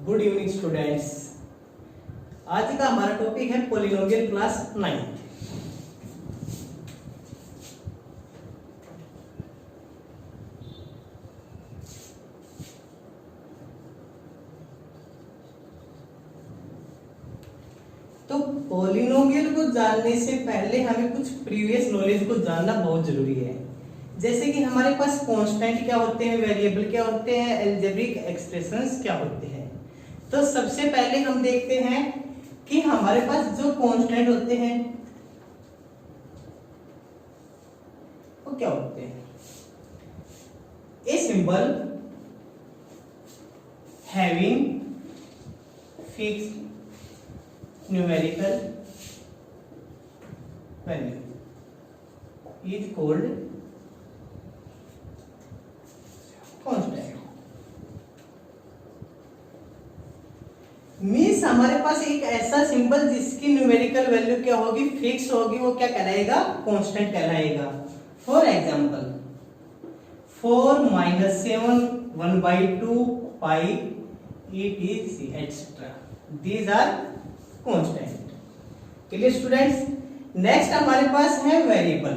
Good evening students. आज का हमारा टॉपिक है पॉलिनोमियल क्लास 9। तो पॉलिनोमियल को जानने से पहले हमें कुछ प्रीवियस नॉलेज को जानना बहुत जरूरी है। जैसे कि हमारे पास कांस्टेंट क्या होते हैं, वेरिएबल क्या होते हैं, अलजेब्रिक एक्सप्रेशंस क्या होते हैं। तो सबसे पहले हम देखते हैं कि हमारे पास जो कांस्टेंट होते हैं वो क्या होते हैं। A symbol having fixed numerical value is called constant। Means हमारे पास एक ऐसा सिंबल जिसकी न्यूमेरिकल वैल्यू क्या होगी, फिक्स होगी, वो क्या कहलाएगा, कांस्टेंट कहलाएगा। For example 4 - 7 1/2 pi etc etcetera, these are constant. Clear students. Next हमारे पास है वेरिएबल।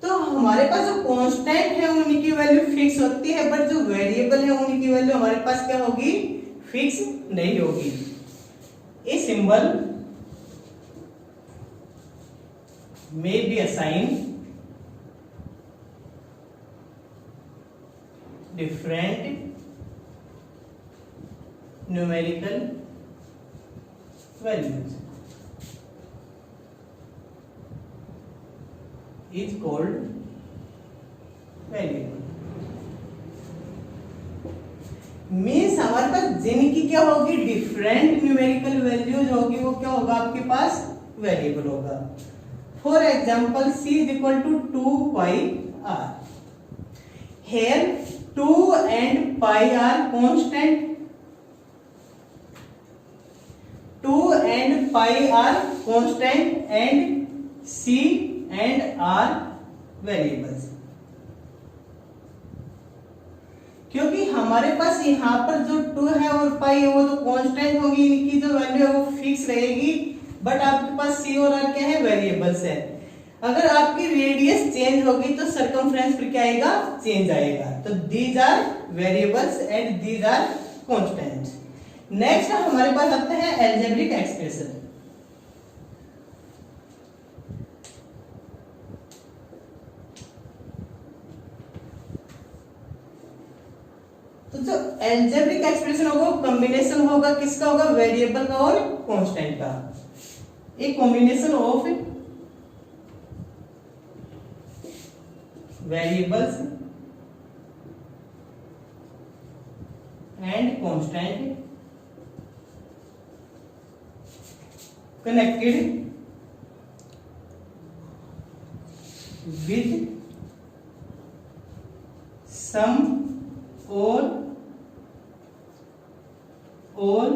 तो हमारे पास जो कांस्टेंट है उनकी वैल्यू फिक्स होती है, बट जो वेरिएबल है उनकी वैल्यू हमारे पास क्या होगी, फिक्स नहीं होगी। A symbol may be assign different numerical values is called variable। Means हमारे पास जिनकी क्या होगी, डिफरेंट न्यूमेरिकल वैल्यूज होगी, वो क्या होगा आपके पास, वेरिएबल होगा। For example c = 2 pi r। here 2 and pi are constant, 2 and pi are constant and c and r variables। क्योंकि हमारे पास यहाँ पर जो 2 है और pi है वो तो कांस्टेंट होगी, इनकी जो वैल्यू है वो फिक्स रहेगी, बट आपके पास c और r क्या है, वेरिएबल्स है। अगर आपकी रेडियस चेंज होगी तो सरकमफ्रेंस पर क्या आएगा, चेंज आएगा। तो these are variables and these are constant. Next हमारे पास आता है अलजेब्रिक एक्सप्रेशन। तो जो अलजेब्रिक एक्सप्रेशन होगा वो कॉम्बिनेशन होगा, किसका होगा, वेरिएबल का और कांस्टेंट का। एक combination of variables and constant connected with some or all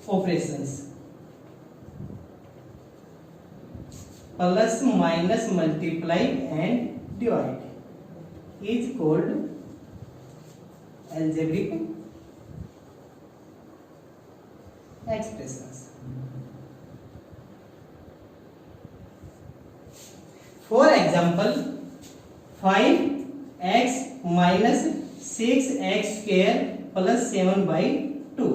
operations plus minus multiply and divide is called algebraic expressions। For example 5x - 6x² + 7/2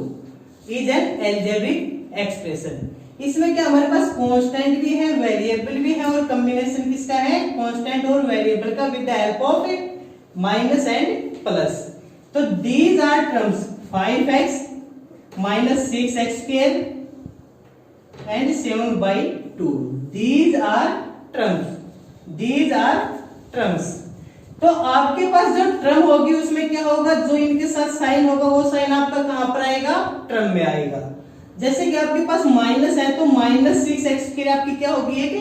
is an algebraic expression। इसमें क्या हमारे पास कांस्टेंट भी है, variable भी है, और कॉम्बिनेशन किसका है, कांस्टेंट और वेरिएबल का, with the help of minus and plus. तो these are terms 5x - 6x² and 7/2, these are terms। तो आपके पास जो टर्म होगी उसमें क्या होगा, जो इनके साथ साइन होगा वो साइन आपका कहां पर आएगा, टर्म में आएगा। जैसे कि आपके पास माइनस है तो -6x² आपकी क्या होगी, एक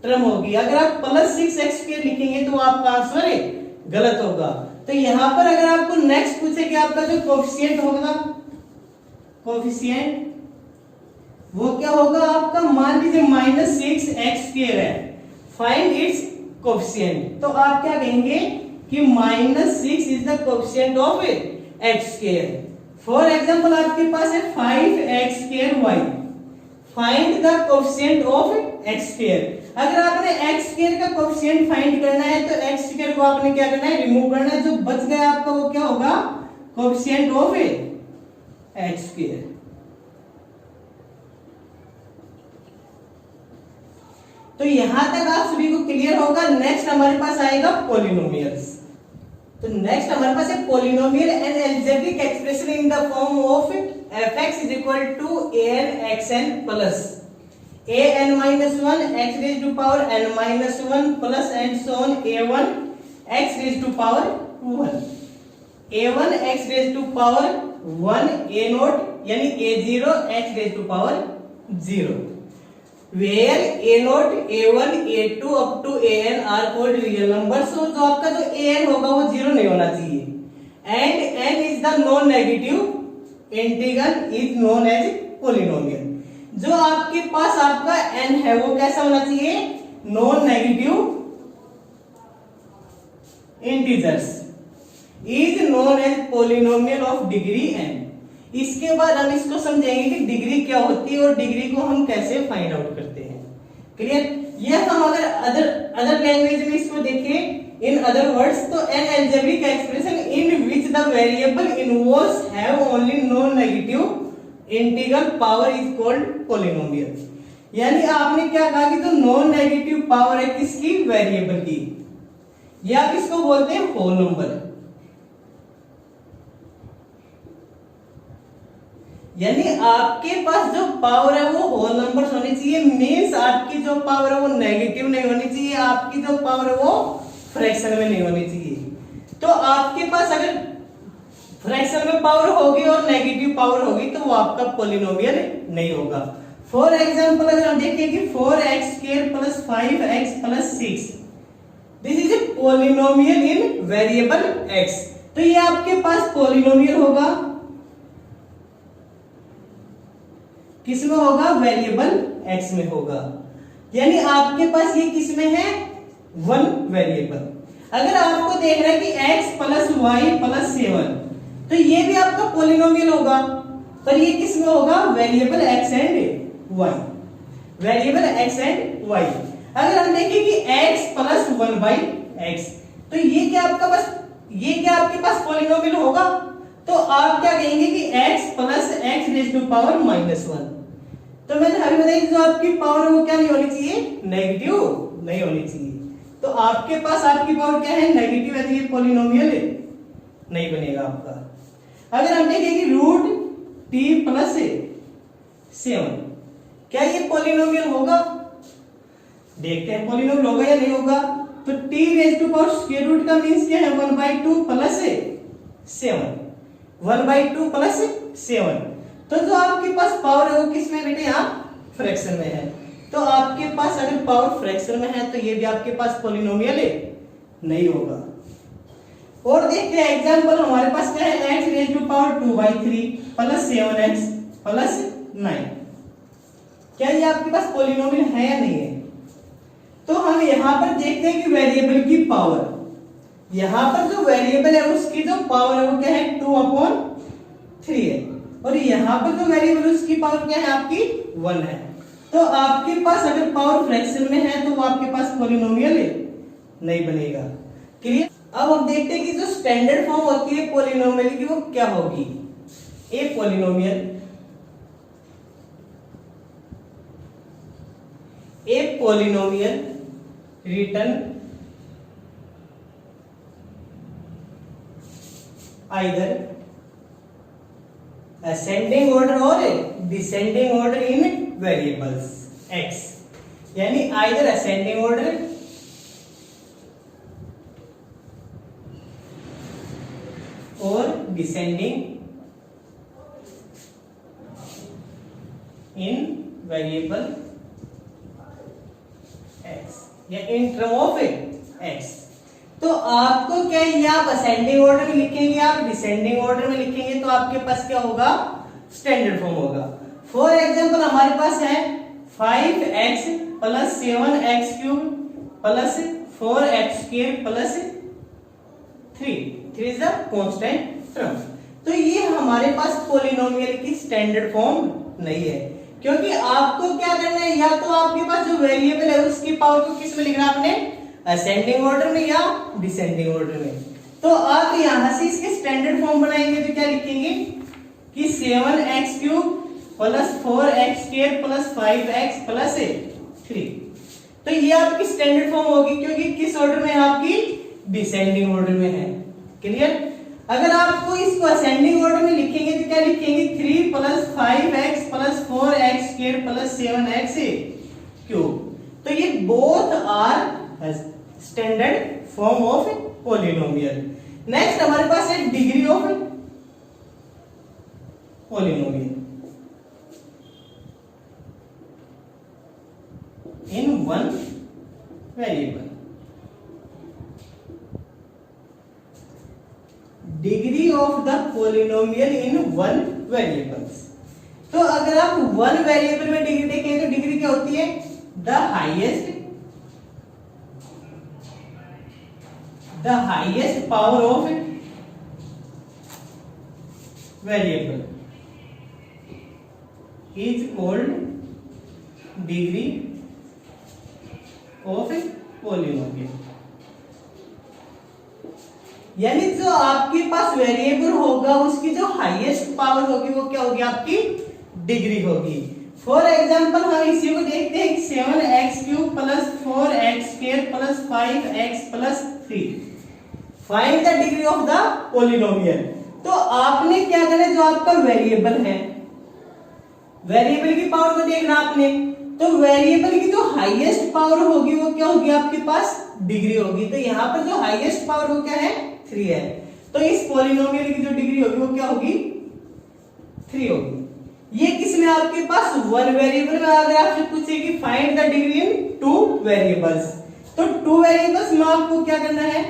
टर्म होगी। अगर आप +6x² लिखेंगे तो आपका आंसर गलत होगा। तो यहां पर अगर आपको नेक्स्ट पूछे कि आपका जो कोफिशिएंट होगा, कोफिशिएंट वो क्या होगा आपका, मान लीजिए -6x² है, फाइंड इट्स कोफिशिएंट। तो आप क्या कहेंगे कि -6 is the coefficient of x square. For example आपके पास है 5x²y, find the coefficient of x square. अगर आपने एक्स स्क्वायर का कोएफिशिएंट फाइंड करना है तो एक्स स्क्वायर को आपने क्या करना है, रिमूव करना है। जो बच गया आपका वो क्या होगा, कोएफिशिएंट ऑफ एक्स स्क्वायर। तो यहां तक आप सभी को क्लियर होगा। नेक्स्ट हमारे पास आएगा पॉलिनोमियल्स। तो नेक्स्ट हमारे पास है polynomial and algebraic expression in the form of fx is equal to an xn plus an minus 1 x raised to power n minus 1 plus and so on a1 x raised to power 1 a1 x raised to power 1 a naught यानी a0 x raised to power 0 where a naught a1 a2 up to an are called real numbers। so जो आपका जो an होगा वो 0 नहीं होना चाहिए and n is the non negative integral is known as polynomial. जो आपके पास आपका n है वो कैसा होना चाहिए, non negative integers is known as polynomial of degree n। इसके बाद हम इसको समझेंगे कि डिग्री क्या होती है और डिग्री को हम कैसे फाइंड आउट करते हैं। क्लियर। यह हम अगर अदर लैंग्वेज में इसको देखें, in other words, तो an algebraic expression in which the variable involves have only non-negative integral power is called polynomial। यानी आपने क्या कहा कि जो नॉन नेगेटिव पावर है किसकी, वेरिएबल की, या किसको बोलते हैं, होल नंबर। यानी आपके पास जो पावर है वो होल नंबर होनी चाहिए, मीन्स आपकी जो पावर है वो नेगेटिव नहीं होनी चाहिए, आपकी जो पावर है वो फ्रैक्शन में नहीं होनी चाहिए। तो आपके पास अगर फ्रैक्शन में पावर होगी और नेगेटिव पावर होगी तो वो आपका पॉलिनोमियल नहीं होगा। फॉर एग्जांपल अगर हम देखें कि 4x² + 5x + 6 this is a polynomial in variable x। तो ये आपके पास पॉलिनोमियल होगा, किसमें होगा, वेरिएबल x में होगा। यानी आपके पास ये किसमें है, वन वेरिएबल। अगर आपको देखना है कि x + y + 7 तो ये भी आपका पॉलिनोमियल होगा, पर ये किसमें होगा, variable x and y, variable x and y। अगर हम देखें कि x + 1/x तो ये क्या आपके पास पॉलिनोमियल होगा। तो आप क्या कहेंगे कि x + x raised to power -1। तो मैंने अभी बताया जो आपकी पावर वो क्या नहीं होनी चाहिए, नेगेटिव नहीं होनी चाहिए। तो आपके पास आपकी पावर क्या है, नेगेटिव है, तो ये पॉलिनोमियल नहीं बनेगा आपका। अगर हम देखें कि √t + 7 क्या ये पॉलिनोमियल होगा, देखते हैं पॉलिनोमियल होगा या नहीं होगा। तो t raised to power square root का मींस क्या है, 1/2 + 7 1/2 + 7। तो जो आपके पास पावर है वो किसमें बेटे, यहाँ फ्रैक्शन में है। तो आपके पास अगर पावर फ्रैक्शन में है तो ये भी आपके पास पॉलिनोमियल नहीं होगा। और देखते हैं एग्जांपल हमारे पास क्या है, x raised to power 2/3 + 7x + 9 क्या ये आपके पास पॉलिनोमियल है या नहीं है। तो हम यहाँ पर देखते हैं कि वेरिएबल की पावर, यहाँ पर जो वेरिएबल है उसकी जो पावर है वो क्या है, 2/3 है, और यहाँ पर जो वेरिएबल उसकी पावर क्या है, आपकी 1 है। तो आपके पास अगर पावर फ्रैक्शन में है तो वो आपके पास पॉलिनोमियल नहीं बनेगा। क्लियर। अब हम देखते हैं कि जो स्टैंडर्ड फॉर्म होती है पॉलिनोमियल की वो क्या होगी। A polynomial written either ascending order और descending order in variables x, यानी आइदर असेंडिंग ऑर्डर और डिसेंडिंग इन वेरिएबल x या इन टर्म ऑफ x। तो आपको क्या, ये आप असेंडिंग ऑर्डर में लिखेंगे, आप डिसेंडिंग ऑर्डर में लिखेंगे, तो आपके पास क्या होगा, स्टैंडर्ड फॉर्म होगा। फॉर एग्जांपल हमारे पास है 5x + 7x³ + 4x² + 3 is the constant term. तो ये हमारे पास पॉलिनोमियल की स्टैंडर्ड फॉर्म नहीं है, क्योंकि आपको क्या करना है, या तो आपके पास जो वेरिएबल है उसकी पावर को किस में लिखना आपने, असेंडिंग ऑर्डर में या डिसेंडिंग ऑर्डर में। तो आप यहां से इसके स्टैंडर्ड फॉर्म बनाएंगे तो क्या लिखेंगे कि 7x³ plus 4x² plus 5x plus 3। तो ये आपकी स्टैंडर्ड फॉर्म होगी, क्योंकि किस ऑर्डर में है, आपकी डिसेंडिंग ऑर्डर में है। क्लियर। अगर आपको इसको असेंडिंग ऑर्डर में लिखेंगे तो क्या लिखेंगे, 3 plus 5x plus 4x² plus 7x³। तो ये both are standard form of polynomial. Next हमारे पास है degree of polynomial in one variable. Degree of the polynomial in one variables. तो अगर आप वन वेरिएबल में डिग्री देखें तो डिग्री क्या होती है, the highest power of variable is called degree of polynomial. यानी जो आपके पास वेरिएबल होगा उसकी जो हाईएस्ट पावर होगी वो क्या होगी, आपकी डिग्री होगी। फॉर एग्जांपल हम इसी को देखते हैं कि 7x³ plus 4x² plus 5x plus 3। Find the degree of the polynomial. तो आपने क्या करना है, जो आपका वेरिएबल है, वेरिएबल की पावर को देखना आपने। तो वेरिएबल की जो हाईएस्ट पावर होगी वो क्या होगी, आपके पास डिग्री होगी। तो यहाँ पर जो हाईएस्ट पावर वो क्या है, 3 है। तो इस पॉलिनोमियल की जो डिग्री होगी वो क्या होगी, 3 होगी। ये किसमें, आपके पास वन वेरिएबल में। अगर आपसे पूछे कि find the degree in 2 variables, तो 2 वेरिएबल्स में आपको क्या करना है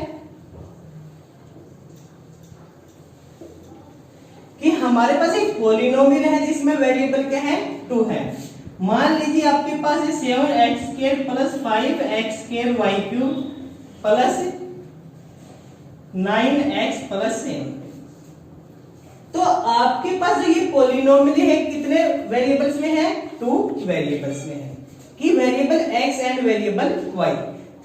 कि हमारे पास एक पॉलिनोमियल है जिसमें वेरिएबल क्या है, 2 है। मान लीजिए आपके पास है 7x² plus 5x² y³ plus 9x plus 7। तो आपके पास जो ये पॉलिनोमियल है कितने वेरिएबल्स में है, 2 वेरिएबल्स में है, कि variable x and variable y।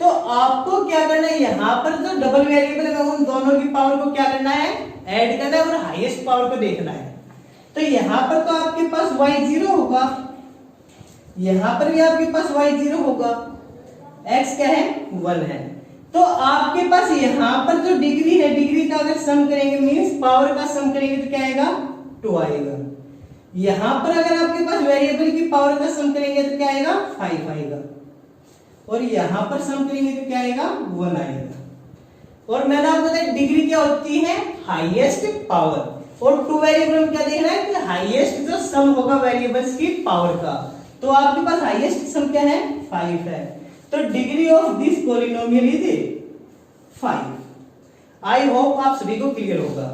तो आपको क्या करना है, यहाँ पर जो डबल वेरिएबल है उन दोनों की पावर को क्या करना है, ऐड करना है और हाईएस्ट पावर को देखना है। तो यहाँ पर तो आपके पास y 0 होगा, यहां पर भी आपके पास y 0 होगा, x क्या है, 1 है। तो आपके पास यहां पर जो डिग्री है, डिग्री का अगर सम करेंगे मींस पावर का सम करेंगे तो क्या आएगा, 2 आएगा। यहां पर अगर आपके पास वेरिएबल की पावर का सम करेंगे तो क्या आएगा, 5 आएगा। और यहां पर सम करेंगे तो क्या आएगा, 1 आएगा। और मैंने आपको बताया डिग्री क्या होती है, हाईएस्ट पावर। और 2 वेरिएबल में क्या देखना है कि हाईएस्ट जो सम होगा वेरिएबल्स की पावर का। तो आपके पास हाईएस्ट सम क्या है, 5 है। तो degree of this polynomial is 5। I hope आप सभी को क्लियर होगा।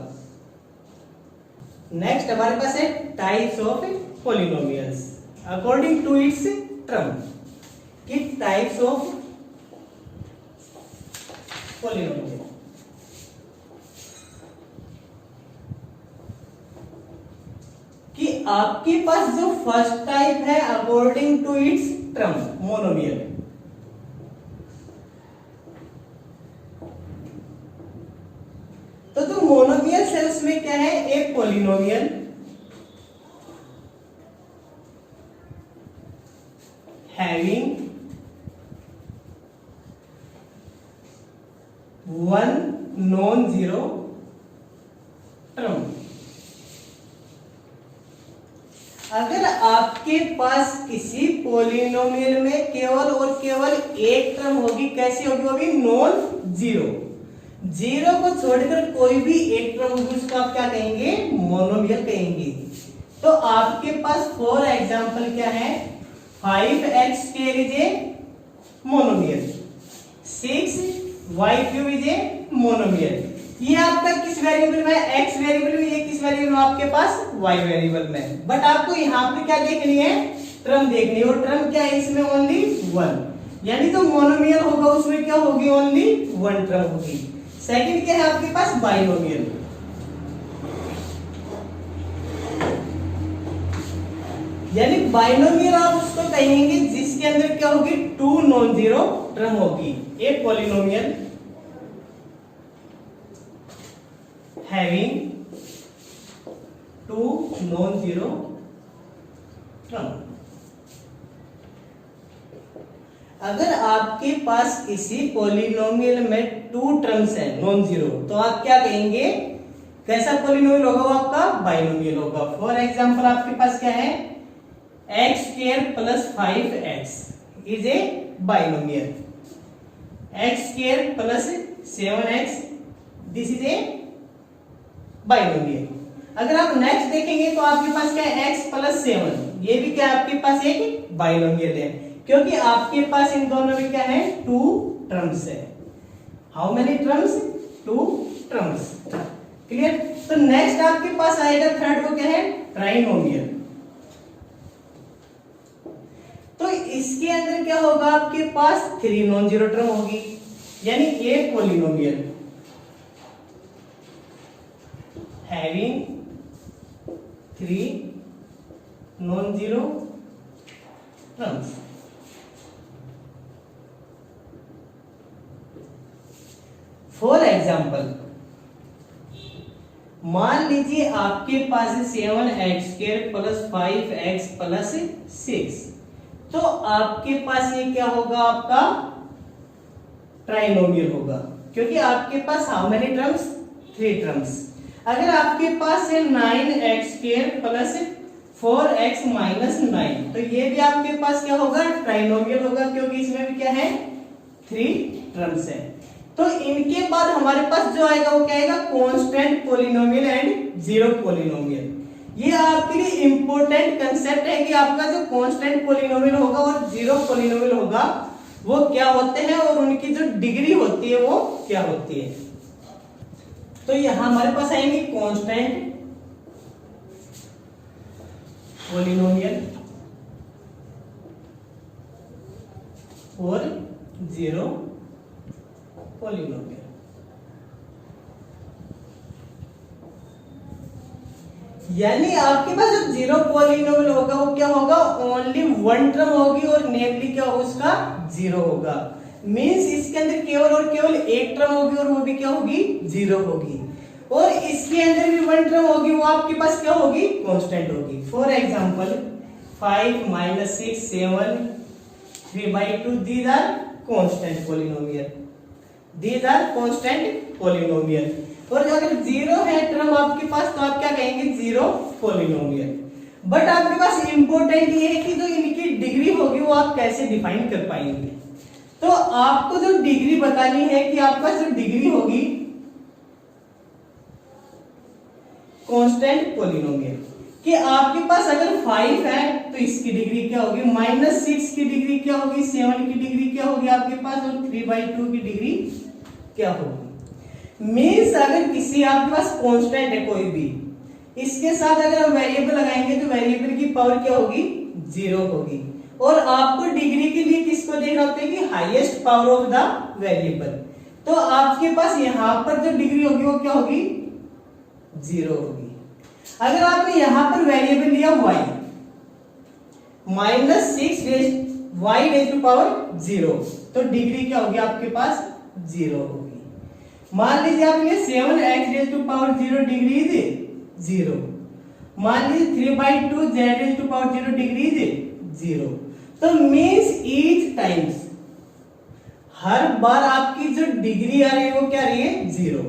नेक्स्ट हमारे पास है types of polynomials according to its term. कि टाइप्स ऑफ पॉलिनोमियल, कि आपके पास जो फर्स्ट टाइप है according to its term, monomial. तो जो मोनोमियल है उसमें क्या है, एक polynomial having one non zero term. अगर आपके पास किसी पॉलिनोमियल में केवल और केवल एक टर्म होगी, कैसी होगी, वो भी नॉन जीरो। जीरो को छोड़कर कोई भी एक टर्म होगी उसको आप क्या कहेंगे, मोनोमियल कहेंगे। तो आपके पास फॉर एग्जांपल क्या है, 5x² is a monomial, 6y³ is a monomial. ये आपका किस वेरिएबल में, x वेरिएबल में, ये किस वेरिएबल में, आपके पास y वेरिएबल में। बट आपको यहाँ पे क्या देखनी है, टर्म देखनी है। और टर्म क्या है इसमें, ओनली 1। यानी तो मोनोमियल होगा उसमें क्या होगी, ओनली 1 टर्म होगी। सेकंड क्या है आपके पास बाइनोमियल। यानी बाइनोमियल आप उसको कहेंगे जिसके अंदर क्या होगी, टू नॉन जीरो टर्म होगी। एक polynomial having two non zero term. अगर आपके पास किसी पॉलिनोमियल में टू टर्म्स है नॉन जीरो, तो आप क्या कहेंगे, कैसा पॉलिनोमियल होगा वो आपका बाइनोमियल होगा। फॉर एग्जांपल आपके पास क्या है, x square plus 5x is a binomial, x square plus 7x this is a binomial. अगर आप नेक्स्ट देखेंगे तो आपके पास क्या है, x प्लस 7, ये भी क्या आपके पास एक बाइनोमियल है, क्योंकि आपके पास इन दोनों में क्या है, टू टर्म्स है। How many terms, two terms. Clear. तो नेक्स्ट आपके पास आएगा थर्ड, वो क्या है, ट्राइनोमियल। तो इसके अंदर क्या होगा, आपके पास थ्री नॉन जीरो टर्म होगी, यानी एक polynomial having three non zero terms. For example मान लीजिए आपके पास 7x² प्लस 5x प्लस 6, तो आपके पास ये क्या होगा, आपका ट्राइनोमियल होगा, क्योंकि आपके पास how many terms, three terms. अगर आपके पास है 9x² प्लस 4x माइनस 9, तो ये भी आपके पास क्या होगा, ट्राइनोमियल होगा, क्योंकि इसमें भी क्या है, थ्री टर्म्स है। तो इनके बाद हमारे पास जो आएगा वो क्या आएगा, constant polynomial and zero polynomial. ये आपके लिए इंपॉर्टेंट कंसेप्ट है कि आपका जो कांस्टेंट पॉलिनोमियल होगा और जीरो पॉलिनोमियल होगा वो क्या होते हैं और उनकी जो डिग्री होती है वो क्या होती है। तो यहां हमारे पास आएंगे कांस्टेंट पॉलिनोमियल और जीरो पॉलिनोमियल। यानी आपके पास जो जीरो पॉलिनोमियल होगा वो क्या होगा, ओनली वन टर्म होगी और नेमली क्या होगा, उसका जीरो होगा। मींस इसके अंदर केवल और केवल एक टर्म होगी और वो भी क्या होगी, जीरो होगी, और इसके अंदर भी वन टर्म होगी, वो आपके पास क्या होगी, कांस्टेंट होगी। For example 5 minus 6 7 3/2 these are constant polynomial, these are constant polynomial. और अगर जीरो है टर्म आपके पास तो आप क्या कहेंगे, जीरो पॉलिनोमियल। बट आपके पास इंपॉर्टेंट ये है कि जो इनकी डिग्री होगी वो आप कैसे डिफाइन कर पाएंगे। तो आपको जो डिग्री बतानी है कि आपका जो डिग्री होगी कांस्टेंट पॉलिनोमियल, कि आपके पास अगर 5 है तो इसकी डिग्री क्या होगी, -6 की डिग्री क्या होगी, 7 की डिग्री क्या होगी आपके पास, और 3/2 की डिग्री क्या होगी। मीन्स अगर किसी आपके पास कांस्टेंट है कोई भी, इसके साथ अगर हम वेरिएबल लगाएंगे तो वेरिएबल की पावर क्या होगी, जीरो होगी। और आपको डिग्री के लिए किसको देखना होता है कि highest power of the variable. तो आपके पास यहां पर जो डिग्री होगी वो क्या होगी, जीरो होगी। अगर आपने यहां पर वेरिएबल लिया y, -6 y raise to power 0, तो डिग्री क्या होगी आपके पास, जीरो होगी। मान लीजिए आपने 7x raise to power 0 degree is 0। मान लीजिए 3/2 z raise to power 0 degree is 0। तो मींस ईच टाइम्स, हर बार आपकी जो डिग्री आ रही है वो क्या रही है, जीरो।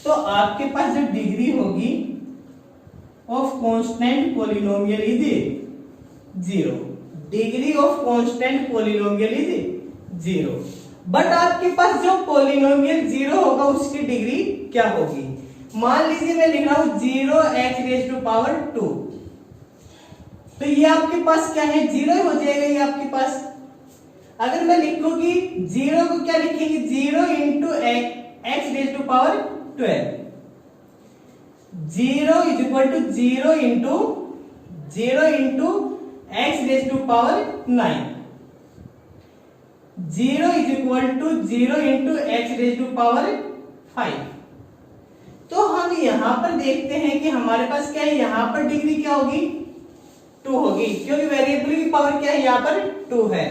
तो आपके पास जो डिग्री होगी of constant polynomial is zero, degree of constant polynomial is zero. But आपके पास जो पॉलिनोमियल जीरो होगा उसकी डिग्री क्या होगी। मान लीजिए मैं लिख रहा हूं 0x रेज़ टू पावर 2, तो ये आपके पास क्या है, जीरो हो जाएगा ये आपके पास। अगर मैं लिखूंगी जीरो को क्या लिखेंगे, 0 into x raise to power 12, 0 is equal to 0 into x raise to power 9, 0 is equal to 0 into x raise to power 5। तो हम यहां पर देखते हैं कि हमारे पास क्या है, यहां पर डिग्री क्या होगी 2 होगी, क्योंकि वेरिएबल की पावर क्या है यहाँ पर 2 है।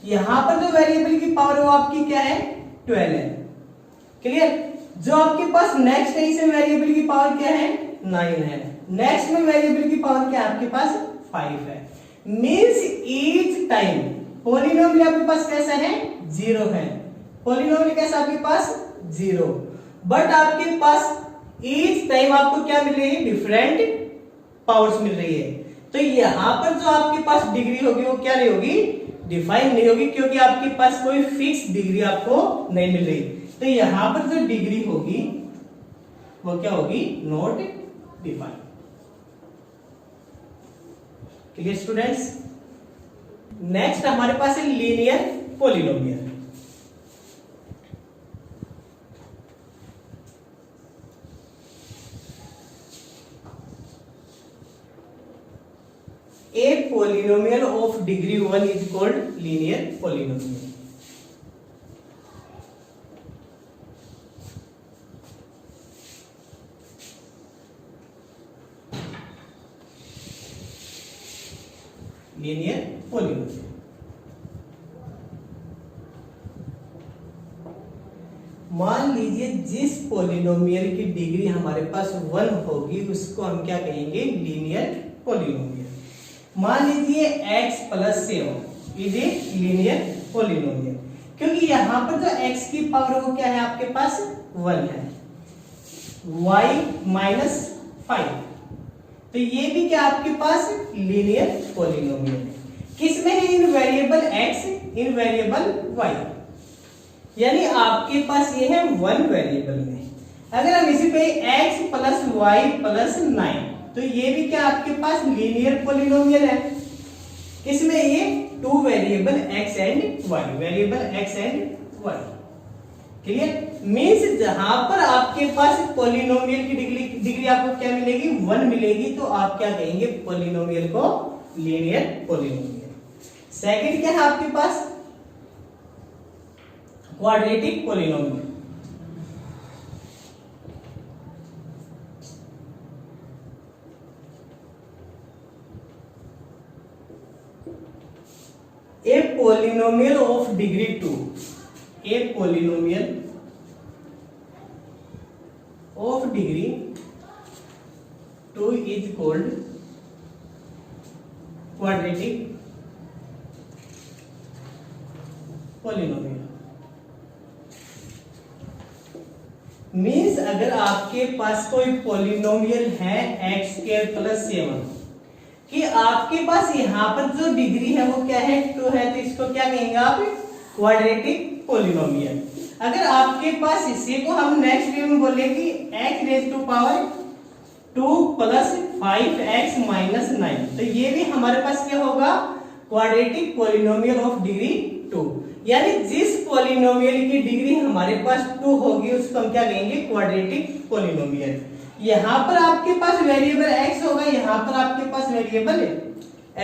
यहां पर जो वेरिएबल की पावर है वो आपकी क्या है 12 है। क्लियर। जो आपके पास नेक्स्ट है इसमें वेरिएबल की पावर क्या है 9 है। नेक्स्ट में वेरिएबल की पावर क्या है आपके पास 5 है। मींस ईच टाइम पॉलिनोमियल आपके पास कैसा है 0 है। पॉलिनोमियल कैसा आपके पास 0, बट आपके पास ईच टाइम आपको क्या मिल रही है डिफरेंट पावर्स मिल रही है। तो यहां पर जो आपके पास डिग्री होगी वो क्या नहीं होगी डिफाइन नहीं होगी, क्योंकि आपके पास कोई फिक्स डिग्री आपको नहीं मिल रही। तो यहां पर जो डिग्री होगी वो क्या होगी not define. Clear students. Next हमारे पास है linear polynomial. A polynomial of degree 1 is called linear polynomial. Linear polynomial. मान लीजिए जिस पॉलिनोमियल की डिग्री हमारे पास 1 होगी उसको हम क्या कहेंगे लीनियर पॉलिनोमियल। मान लीजिए x plus 7 is a linear polynomial, क्योंकि यहां पर जो x की पावर वो क्या है आपके पास 1 है, y माइनस 5। तो ये भी क्या आपके पास लीनियर पॉलिनोमियल है। किसमें है इन वेरिएबल x इन वेरिएबल y, यानी आपके पास ये है 1 वेरिएबल में। अगर हम इसी पे x प्लस वाई प्लस 9, तो ये भी क्या आपके पास लीनियर पॉलिनोमियल है। किसमें ये 2 variable x and y, variable x and y। Clear. Means जहां पर आपके पास पॉलिनोमियल की डिग्री आपको क्या मिलेगी 1 मिलेगी, तो आप क्या कहेंगे पॉलिनोमियल को लीनियर पॉलिनोमियल। सेकंड क्या है आपके पास quadratic polynomial. A polynomial of degree 2, a polynomial of degree 2 is called quadratic polynomial। Means अगर आपके पास कोई पॉलिनोमियल है एक्स स्क्वायर प्लस 7 कि आपके पास यहाँ पर जो डिग्री है वो क्या है 2 है, तो इसको क्या कहेंगे आप क्वाड्रेटिक पॉलिनोमियल। अगर आपके पास इसी को हम नेक्स्ट वे में बोले कि x raise to power 2 plus 5x minus 9, तो ये भी हमारे पास क्या होगा क्वाड्रेटिक पॉलिनोमियल ऑफ डिग्री 2। यानी जिस पॉलिनोमियल की डिग्री हमारे पास 2 होगी उसको हम क्या कहेंगे क्वाड्रेटिक पॉलिनोमियल। यहाँ पर आपके पास वेरिएबल x होगा, यहाँ पर आपके पास वेरिएबल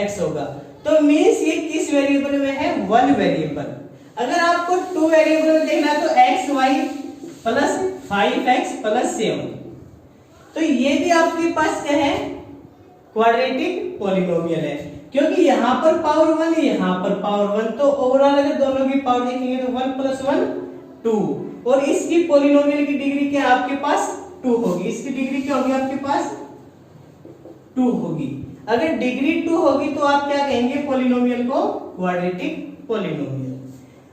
x होगा, तो मींस ये किस वेरिएबल में है 1 वेरिएबल। अगर आपको 2 वेरिएबल में देखना है तो x y plus 5x plus 7, तो ये भी आपके पास क्या है क्वाड्रेटिक पॉलिनोमियल है, क्योंकि यहाँ पर पावर 1 यहाँ पर पावर 1, तो ओवरऑल अगर दोनों की पावर देखेंगे तो 1 प्लस 1 2, और इसकी पॉलिनोमियल की डिग्री क्या आपके पास 2 होगी। इसकी डिग्री क्या होगी आपके पास 2 होगी। अगर डिग्री 2 होगी तो आप क्या कहेंगे पॉलिनोमियल को क्वाड्रेटिक पॉलिनोमियल।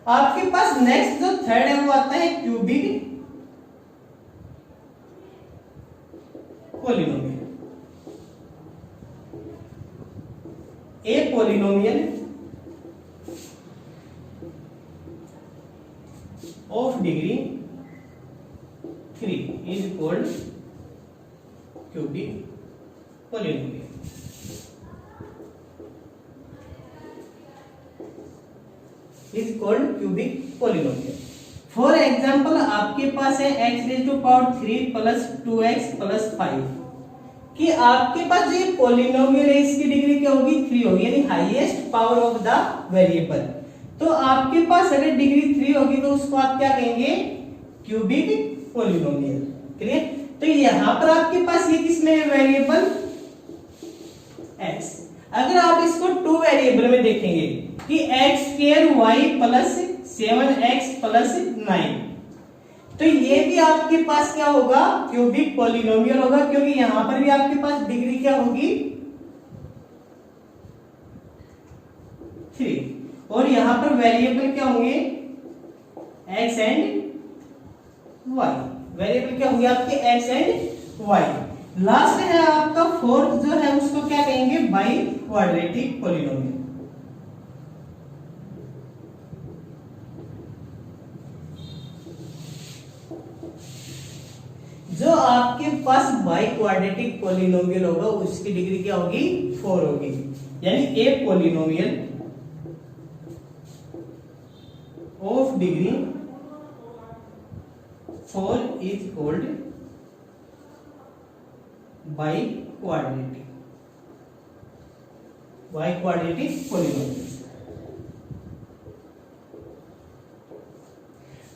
आपके पास नेक्स्ट जो थर्ड है वो आता है cubic polynomial. A polynomial of degree 3 is called cubic polynomial। is called cubic polynomial। For example आपके पास है x raise to power 3 plus 2x plus 5 कि आपके पास जो ये पॉलिनोमियल है इसकी डिग्री क्या होगी 3 होगी, यानी highest power of the variable. तो आपके पास अगर डिग्री 3 होगी तो उसको आप क्या कहेंगे क्यूबिक पॉलिनोमियल। क्लियर? तो यहाँ पर आपके पास ये किसमें है वेरिएबल x। अगर आप इसको टू वेरिएबल में देखेंगे कि x square y plus 7x plus 9, तो ये भी आपके पास क्या होगा, क्यूबिक पॉलिनोमियल होगा, क्योंकि यहां पर भी आपके पास डिग्री क्या होगी 3, और यहां पर वेरिएबल क्या होंगे x एंड y। वेरिएबल क्या होंगे आपके x एंड y। लास्ट है आपका फोर्थ जो है उसको क्या कहेंगे, बाई क्वाड्रेटिक पॉलिनोमियल। जो आपके पास बाई क्वाड्रेटिक पॉलिनोमियल होगा उसकी डिग्री क्या होगी 4 होगी, यानी a polynomial of degree 4 is called biquadratic polynomial.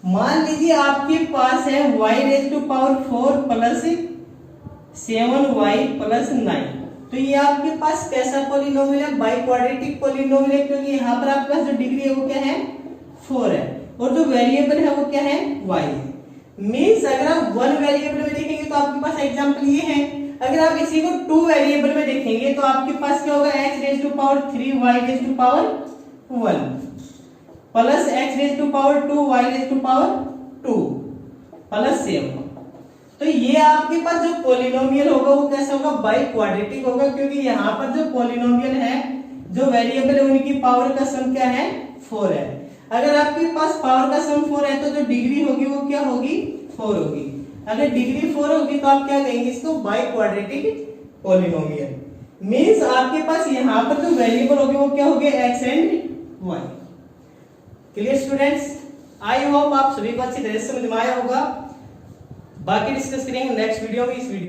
मान लीजिए आपके पास है y raise to power 4 plus 7y plus 9, तो ये आपके पास कैसा पॉलिनोमियल है, बाई क्वाड्रेटिक पॉलिनोमियल है, क्योंकि यहाँ पर आपके पास जो डिग्री है वो क्या है 4 है, और जो वेरिएबल है वो क्या है y है। मीन्स अगर आप वन वेरिएबल में देखेंगे तो आपके पास एग्जांपल ये है, अगर आप इसी को टू वेरिएबल में देखेंगे तो आपके पास क्या होगा x raise to power 3 y raise to power 1 plus x raise to power 2 y raise to power 2 plus 7। तो ये आपके पास जो पॉलिनोमियल होगा वो कैसा होगा, बाई क्वाड्रेटिक होगा, क्योंकि यहाँ पर जो पॉलिनोमियल है जो वेरिएबल है उनकी पावर का सम क्या है 4 है। अगर आपके पास पावर का सम 4 है तो जो डिग्री होगी वो क्या होगी 4 होगी। अगर डिग्री 4 होगी तो आप क्या कहेंगे इसको, बाई क्वाड्रेटिक पॉलिनोमियल। मींस आपके पास यहाँ पर जो वेरिएबल होगी वो क्या होगी x and y। Clear students? I hope आप सभी को अच्छी तरह से समझ में आया होगा। बाकी डिस्कस करेंगे नेक्स्ट वीडियो में। इस वीडियो